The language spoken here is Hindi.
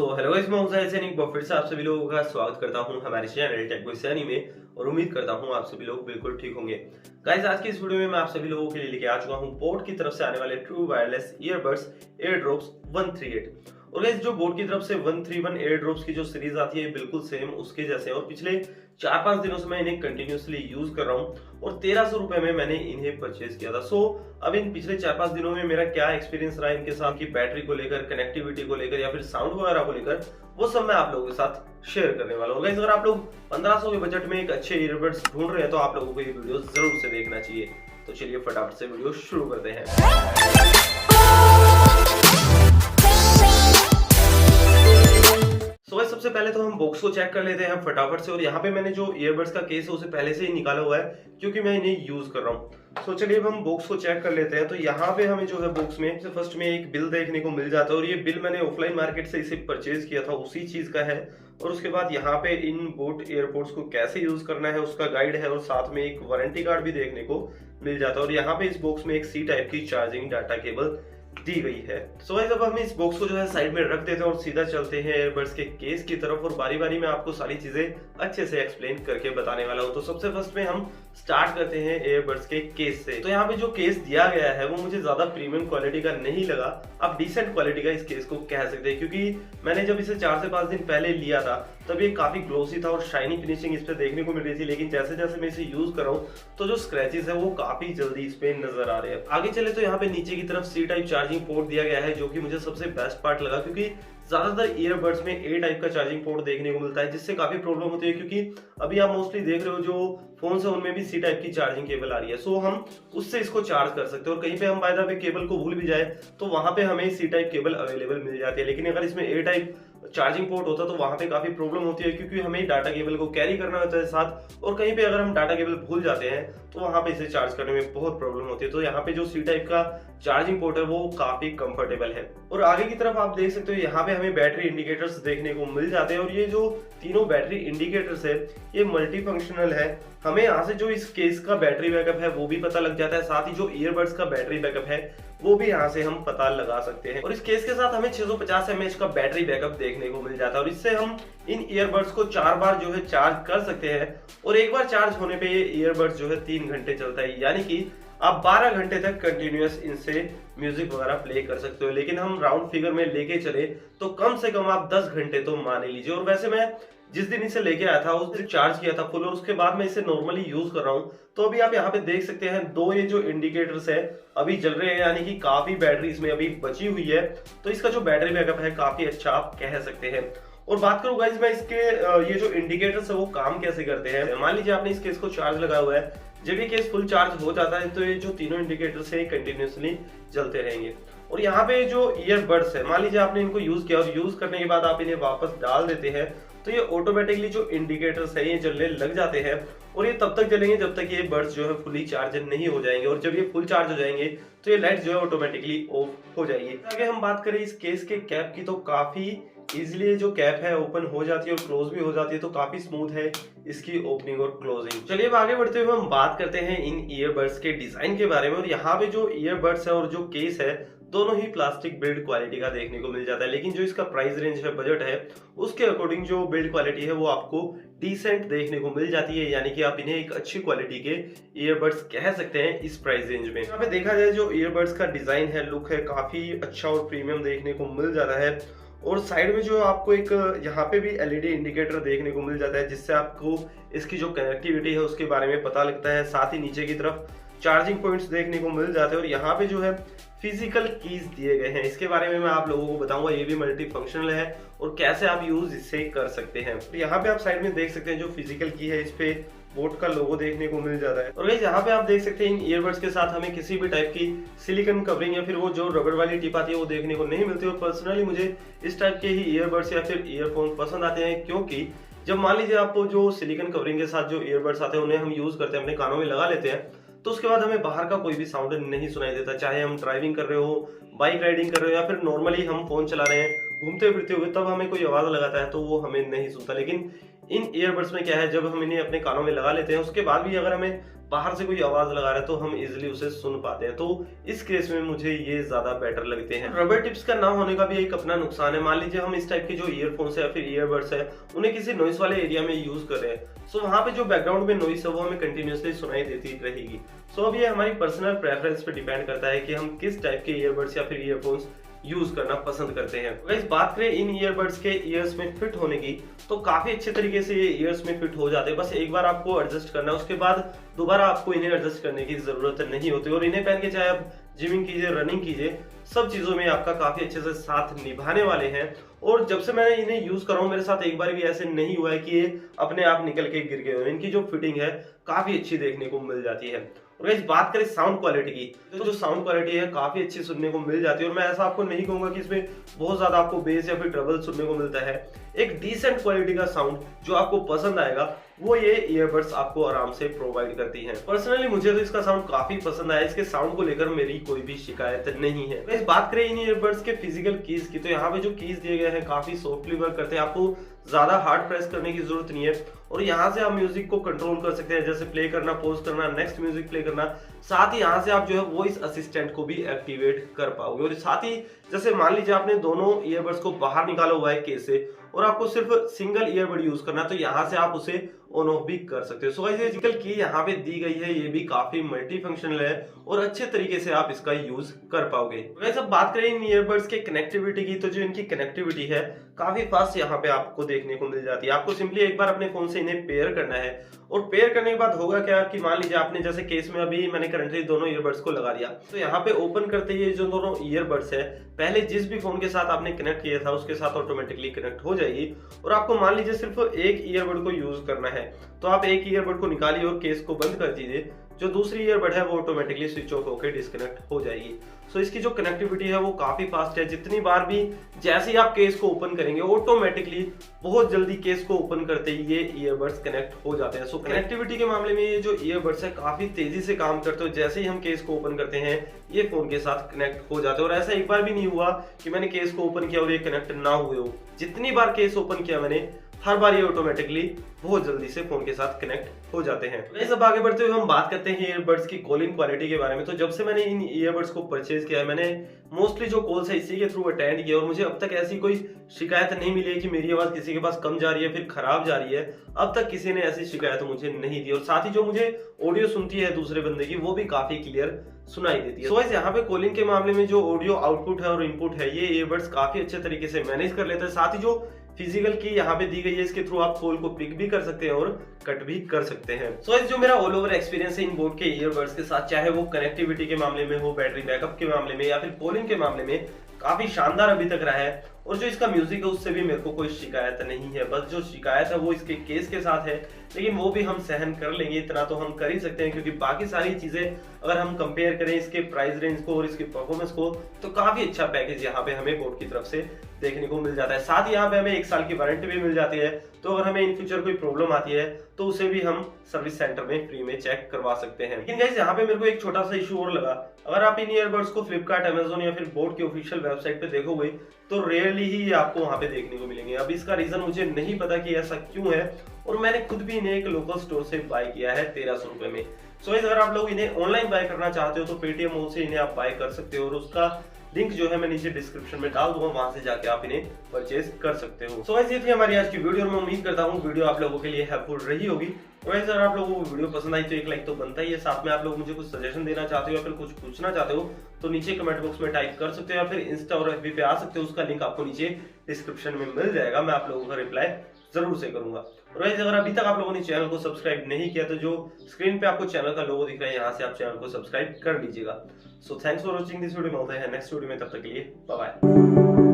हेलो गाइस, मैं हूं सैनिक एक बार फिर से आप सभी लोगों का स्वागत करता हूं हमारे चैनल टेक विद सैनी में और उम्मीद करता हूं आप सभी लोग बिल्कुल ठीक होंगे। गाइस, आज की इस वीडियो में मैं आप सभी लोगों के लिए लेके आ चुका हूं बोट की तरफ से आने वाले ट्रू वायरलेस ईयरबड्स एयरड्रॉप्स 138। और गाइस, जो बोट की तरफ से 131 एयरड्रॉप्स की जो सीरीज आती है बिल्कुल सेम उसके जैसे, और पिछले 4-5 दिनों से मैं इन्हें कंटिन्यूअसली यूज कर रहा हूं और 1300 रुपए में मैंने इन्हें परचेज किया था। अब इन पिछले 4-5 दिनों में मेरा क्या एक्सपीरियंस रहा इनके साथ की बैटरी को लेकर, कनेक्टिविटी को लेकर या फिर साउंड वगैरह को लेकर, वो सब मैं आप लोगों के साथ शेयर करने वाला हूँ। अगर आप लोग 1500 के बजट में एक अच्छे ईयरबड्स ढूंढ रहे हैं तो आप लोगों को ये वीडियो जरूर से देखना चाहिए। तो चलिए फटाफट से वीडियो शुरू करते हैं। सबसे पहले तो हम बॉक्स को चेक कर लेते हैं फटाफट से। और यहाँ पे मैंने जो ईयरबड्स का केस है उसे पहले से ही निकाला हुआ है क्योंकि मैं इन्हें यूज कर रहा हूँ। चलिए अब हम बॉक्स को चेक कर लेते हैं। तो यहाँ पे हमें जो है बॉक्स में फर्स्ट में एक बिल देखने को मिल जाता है और ये बिल मैंने ऑफलाइन मार्केट से इसे परचेज किया था, उसी चीज का है। और उसके बाद यहाँ पे इन बोट एयरपोर्ट्स को कैसे यूज करना है उसका गाइड है और साथ में एक वारंटी कार्ड भी देखने को मिल जाता है। और यहाँ पे इस बॉक्स में एक सी टाइप की चार्जिंग डाटा केबल दी गई है। जब हम इस बॉक्स को जो है साइड में रख देते हैं और सीधा चलते हैं एयरबड्स के केस की तरफ और बारी बारी में आपको सारी चीजें अच्छे से एक्सप्लेन करके बताने वाला हूं। तो सबसे फर्स्ट में हम स्टार्ट करते हैं एयरबड्स के केस से। तो यहाँ पे जो केस दिया गया है वो मुझे ज्यादा प्रीमियम क्वालिटी का नहीं लगा, आप डिसेंट क्वालिटी का इस केस को कह सकते हैं, क्योंकि मैंने जब इसे 4 से 5 दिन पहले लिया था तब ये काफी ग्लोसी था और शाइनी फिनिशिंग इस पे देखने को मिल रही थी। लेकिन जैसे जैसे मैं इसे यूज कर रहा हूँ तो जो स्क्रैचेस है वो काफी जल्दी इस पे नजर आ रहे हैं। आगे चले तो यहाँ पे नीचे की तरफ सी टाइप चार्जिंग पोर्ट दिया गया है, जो कि मुझे सबसे बेस्ट पार्ट लगा, क्योंकि ज्यादातर ईयरबड्स में ए टाइप का चार्जिंग पोर्ट देखने को मिलता है जिससे काफी प्रॉब्लम होती है, क्योंकि अभी आप मोस्टली देख रहे हो जो फोन है उनमें भी सी टाइप की चार्जिंग केबल आ रही है। हम उससे इसको चार्ज कर सकते हैं और कहीं पे हम बाय द वे केबल को भूल भी जाए तो वहां पे हमें सी टाइप केबल अवेलेबल मिल जाती है। लेकिन अगर इसमें ए टाइप चार्जिंग पोर्ट होता तो वहां पे काफी प्रॉब्लम होती है, क्योंकि हमें डाटा केबल को कैरी करना होता है साथ, और कहीं पे अगर हम डाटा केबल भूल जाते हैं तो वहां पे इसे चार्ज करने में बहुत प्रॉब्लम होती है। तो यहाँ पे जो सी टाइप का चार्जिंग पोर्ट है वो काफी कंफर्टेबल है। और आगे की तरफ आप देख सकते हो यहाँ पे हमें बैटरी इंडिकेटर्स देखने को मिल जाते हैं और ये जो तीनों बैटरी इंडिकेटर्स है ये मल्टी फंक्शनल है। हमें यहाँ से जो इस केस का बैटरी बैकअप है वो भी पता लग जाता है, साथ ही जो ईयरबड्स का बैटरी बैकअप है वो भी यहाँ से हम पता लगा सकते हैं। और इस केस के साथ हमें 650 mAh का बैटरी बैकअप देखने को मिल जाता है और इससे हम इन ईयरबड्स को 4 बार जो है चार्ज कर सकते हैं और एक बार चार्ज होने पे ये ईयरबड्स जो है 3 घंटे चलता है, यानी कि आप 12 घंटे तक कंटिन्यूअस इनसे म्यूजिक वगैरह प्ले कर सकते हो। लेकिन हम राउंड फिगर में लेके चले तो कम से कम आप 10 घंटे तो मान ही लीजिए। और वैसे मैं जिस दिन इसे लेके आया था उस दिन चार्ज किया था फुल और उसके बाद मैं इसे नॉर्मली यूज कर रहा हूँ। तो अभी आप यहाँ पे देख सकते हैं दो ये जो इंडिकेटर्स है अभी जल रहे हैं, यानी कि काफी बैटरी इसमें अभी बची हुई है। तो इसका जो बैटरी बैकअप है काफी अच्छा आप कह सकते हैं। और बात करूं गाइस मैं इसके ये जो इंडिकेटर्स है वो काम कैसे करते हैं। मान लीजिए आपने इस केस को चार्ज लगाया हुआ है, जब ये केस फुल चार्ज हो जाता है तो ये जो तीनों इंडिकेटर्स है कंटिन्यूअसली जलते रहेंगे। और यहाँ पे जो ईयरबड्स है, मान लीजिए आपने इनको यूज किया और यूज करने के बाद आप इन्हें वापस डाल देते हैं तो ये ऑटोमेटिकली जो इंडिकेटर्स है ये जलने लग जाते हैं और ये तब तक जलेंगे जब तक ये बड्स जो है फुली चार्ज नहीं हो जाएंगे। और जब ये फुल चार्ज हो जाएंगे तो ये लाइट जो है ऑटोमेटिकली ऑफ हो जाएगी। आगे हम बात करें इस केस के कैप की तो काफी इजिली जो कैप है ओपन हो जाती है और क्लोज भी हो जाती है, तो काफी स्मूथ है इसकी ओपनिंग और क्लोजिंग। चलिए अब आगे बढ़ते हुए हम बात करते हैं इन ईयरबड्स के डिजाइन के बारे में। और यहाँ पे जो ईयरबड्स है और जो केस है दोनों ही प्लास्टिक बिल्ड क्वालिटी का देखने को मिल जाता है, लेकिन जो इसका प्राइस रेंज है, बजट है, उसके अकॉर्डिंग जो बिल्ड क्वालिटी है वो आपको डिसेंट देखने को मिल जाती है, यानी कि आप इन्हें एक अच्छी क्वालिटी के ईयरबड्स कह सकते हैं इस प्राइस रेंज में। यहाँ पे देखा जाए जो ईयरबड्स का डिजाइन है, लुक है, काफी अच्छा और प्रीमियम देखने को मिल जाता है। और साइड में जो आपको एक यहाँ पे भी एलईडी इंडिकेटर देखने को मिल जाता है जिससे आपको इसकी जो कनेक्टिविटी है उसके बारे में पता लगता है। साथ ही नीचे की तरफ चार्जिंग पॉइंट्स देखने को मिल जाते हैं और यहाँ पे जो है फिजिकल कीज दिए गए हैं, इसके बारे में मैं आप लोगों को बताऊंगा। ये भी मल्टी फंक्शनल है और कैसे आप यूज इससे कर सकते हैं। तो यहाँ पे आप साइड में देख सकते हैं जो फिजिकल की है, इस पे बोट का लोगो देखने को मिल जाता है। और यहाँ पे आप देख सकते हैं इन ईयरबड्स के साथ हमें किसी भी टाइप की सिलिकॉन कवरिंग या फिर वो जो रबर वाली टिप आती है वो देखने को नहीं मिलती। और पर्सनली मुझे इस टाइप के ही ईयरबड्स या फिर ईयरफोन पसंद आते हैं, क्योंकि जब मान लीजिए आपको जो सिलिकॉन कवरिंग के साथ जो ईयरबड्स आते हैं उन्हें हम यूज करते हैं, अपने कानों में लगा लेते हैं, तो उसके बाद हमें बाहर का कोई भी साउंड नहीं सुनाई देता। चाहे हम ड्राइविंग कर रहे हो, बाइक राइडिंग कर रहे हो या फिर नॉर्मली हम फोन चला रहे हैं, घूमते फिरते हुए, तब हमें कोई आवाज लगाता है तो वो हमें नहीं सुनता। लेकिन इन ईयरबड्स में क्या है, जब हम इन्हें अपने कानों में लगा लेते हैं उसके बाद भी अगर हमें बाहर से कोई आवाज लगा रहा है तो हम इजिली उसे सुन पाते हैं। तो इस केस में मुझे ये ज्यादा बेटर लगते हैं। रबर टिप्स का ना होने का भी एक अपना नुकसान है। मान लीजिए हम इस टाइप के जो ईयरफोन्स है या फिर ईयरबड्स है उन्हें किसी नॉइस वाले एरिया में यूज कर रहे हैं, सो वहां पे जो बैकग्राउंड में नॉइस है वो हमें कंटिन्यूअसली सुनाई देती रहेगी। सो अब ये हमारी पर्सनल प्रेफरेंस पे डिपेंड करता है कि हम किस टाइप के ईयरबड्स या फिर ईयरफोन्स यूज करना पसंद करते हैं। वैसे बात करें इन ईयरबड्स के ईयर्स में फिट होने की, तो काफी अच्छे तरीके से ये ईयर्स में फिट हो जाते हैं। बस एक बार आपको एडजस्ट करना है, उसके बाद दोबारा आपको इन्हें एडजस्ट करने की जरूरत नहीं होती। और इन्हें पहन के चाहे आप जिमिंग कीजिए, रनिंग कीजिए, सब चीजों में आपका काफी अच्छे से साथ निभाने वाले हैं। और जब से मैंने इन्हें यूज कर रहा हूँ मेरे साथ एक बार भी ऐसे नहीं हुआ है कि ये अपने आप निकल के गिर गए हो। इनकी जो फिटिंग है काफी अच्छी देखने को मिल जाती है। और इस बात करें साउंड क्वालिटी की, तो जो साउंड क्वालिटी है काफी अच्छी सुनने को मिल जाती है। और मैं ऐसा आपको नहीं कहूंगा कि इसमें बहुत ज्यादा आपको बेस या फिर ट्रबल सुनने को मिलता है। एक डिसेंट क्वालिटी का साउंड जो आपको पसंद आएगा वो ये ईयरबड्स आपको आराम से प्रोवाइड करती हैं। पर्सनली मुझे तो इसका साउंड काफी पसंद आया। इसके साउंड को लेकर मेरी कोई भी शिकायत नहीं है। इस बात करें इन ईयरबड्स के फिजिकल कीज की, तो यहाँ पे जो कीज दिए गए हैं काफी सॉफ्टली वर्क करते हैं। आपको ज्यादा हार्ड प्रेस करने की जरूरत नहीं है और यहाँ से आप म्यूजिक को कंट्रोल कर सकते हैं, जैसे प्ले करना, पॉज करना, नेक्स्ट म्यूजिक प्ले करना। साथ ही यहाँ से आप जो है वॉइस असिस्टेंट को भी एक्टिवेट कर पाओगे। और साथ ही जैसे मान लीजिए आपने दोनों ईयरबड्स को बाहर निकाला हुआ है केस से और आपको सिर्फ सिंगल ईयरबड यूज करना, तो यहाँ से आप उसे ऑन ऑफ भी कर सकते हो। सो फिजिकल की यहाँ पे दी गई है, ये भी काफी मल्टी फंक्शनल है और अच्छे तरीके से आप इसका यूज कर पाओगे। वैसे बात करें इन ईयरबड्स के कनेक्टिविटी की, तो जो इनकी कनेक्टिविटी है काफी फास्ट यहाँ पे आपको देखने को मिल जाती है। आपको सिंपली एक बार अपने फोन से इन्हें पेयर करना है और पेयर करने के बाद होगा क्या कि मान लीजिए आपने जैसे केस में अभी मैंने करंटली दोनों ईयरबड्स को लगा दिया, तो यहाँ पे ओपन करते ही जो दोनों ईयरबड्स है पहले जिस भी फोन के साथ आपने कनेक्ट किया था उसके साथ ऑटोमेटिकली कनेक्ट हो जाएगी। और आपको मान लीजिए सिर्फ एक ईयरबड को यूज करना है, तो आप एक ईयरबड को निकालिए और केस को बंद कर दीजिए। जो दूसरी ईयरबड है वो ऑटोमेटिकली स्विच ऑफ होकर डिस्कनेक्ट हो जाएगी। सो इसकी जो कनेक्टिविटी है वो काफी फास्ट है। जितनी बार भी जैसे ही आप केस को ओपन करेंगे ऑटोमेटिकली बहुत जल्दी केस को ओपन करते ही ये ईयरबड्स कनेक्ट हो जाते हैं। सो कनेक्टिविटी के मामले में ये जो ईयरबड्स है काफी तेजी से काम करते हो। जैसे ही हम केस को ओपन करते हैं ये फोन के साथ कनेक्ट हो जाते हैं। और ऐसा एक बार भी नहीं हुआ कि मैंने केस को ओपन किया और ये कनेक्ट ना हुए हो। जितनी बार केस ओपन किया मैंने हर बार ये ऑटोमेटिकली बहुत जल्दी से फोन के साथ कनेक्ट हो जाते हैं। वैसे अब आगे बढ़ते हुए हम बात करते हैं ईयरबड्स की कॉलिंग क्वालिटी के बारे में। तो जब से मैंने इन ईयरबड्स को परचेज किया है मैंने मोस्टली जो कॉल्स है इसी के थ्रू अटेंड किया और मुझे अब तक ऐसी कोई शिकायत नहीं मिली है कि मेरी आवाज किसी के पास कम जा रही है फिर खराब जा रही है। अब तक किसी ने ऐसी शिकायत मुझे नहीं दी। और साथ ही जो मुझे ऑडियो सुनती है दूसरे बंदे की वो भी काफी क्लियर सुनाई देती है। सो यहाँ पे कॉलिंग के मामले में जो ऑडियो आउटपुट है और इनपुट है ये ईयरबड्स काफी अच्छे तरीके से मैनेज कर लेते हैं। साथ ही जो फिजिकल की यहाँ पे दी गई है इसके थ्रू आप कॉल को पिक भी कर सकते हैं और कट भी कर सकते हैं। सो जो मेरा ऑल ओवर एक्सपीरियंस है इन बोट के ईयरबड्स के साथ, चाहे वो कनेक्टिविटी के मामले में हो, बैटरी बैकअप के मामले में या फिर कॉलिंग के मामले में, काफी शानदार अभी तक रहा है। और जो इसका म्यूजिक है उससे भी मेरे को कोई शिकायत नहीं है। बस जो शिकायत है वो इसके केस के साथ है, लेकिन वो भी हम सहन कर लेंगे, इतना तो हम कर ही सकते हैं। क्योंकि बाकी सारी चीजें अगर हम कंपेयर करें इसके प्राइस रेंज को और इसकी परफॉर्मेंस को, तो काफी अच्छा पैकेज यहाँ पे हमें बोट की तरफ से देखने को मिल जाता है। साथ ही यहाँ पे हमें 1 साल की वारंटी भी मिल जाती है। तो अगर हमें इन फ्यूचर कोई प्रॉब्लम आती है तो उसे भी हम सर्विस सेंटर में फ्री में चेक करवा सकते हैं। लेकिन गाइस यहाँ पे मेरे को एक छोटा सा इशू और लगा। अगर आप इन ईयरबड्स को फ्लिपकार्ट, अमेजोन या फिर बोट की ऑफिशियल वेबसाइट पे देखोगे तो रेयरली ही ये आपको वहां पे देखने को मिलेंगे। अब इसका रीजन मुझे नहीं पता कि ऐसा क्यों है और मैंने खुद भी इन्हें एक लोकल स्टोर से बाय किया है 1300 रुपए में। सो अगर आप लोग इन्हें ऑनलाइन बाय करना चाहते हो तो पेटीएम मॉल से इन्हें आप बाय कर सकते हो और उसका लिंक जो है मैं नीचे डिस्क्रिप्शन में डाल दूंगा, वहां से जाके आप इन्हें परचेज कर सकते हो। सो ये थी हमारी आज की वीडियो और मैं उम्मीद करता हूँ वीडियो आप लोगों के लिए हेल्पफुल रही होगी। और अगर आप लोगों को वीडियो पसंद आई तो एक लाइक तो बनता ही है। साथ में आप लोग मुझे कुछ सजेशन देना चाहते हो या फिर कुछ पूछना चाहते हो तो नीचे कमेंट बॉक्स में टाइप कर सकते हो या फिर इंस्टा और एफबी पे आ सकते हो। उसका लिंक आपको नीचे डिस्क्रिप्शन में मिल जाएगा। मैं आप लोगों का रिप्लाई जरूर से करूंगा। और अगर अभी तक आप लोगों ने चैनल को सब्सक्राइब नहीं किया तो जो स्क्रीन पे आपको चैनल का लोगो दिख रहा है यहाँ से आप चैनल को सब्सक्राइब कर लीजिएगा। So thanks for watching this video. मिलते हैं नेक्स्ट वीडियो में, तब तक के लिए बाय बाय।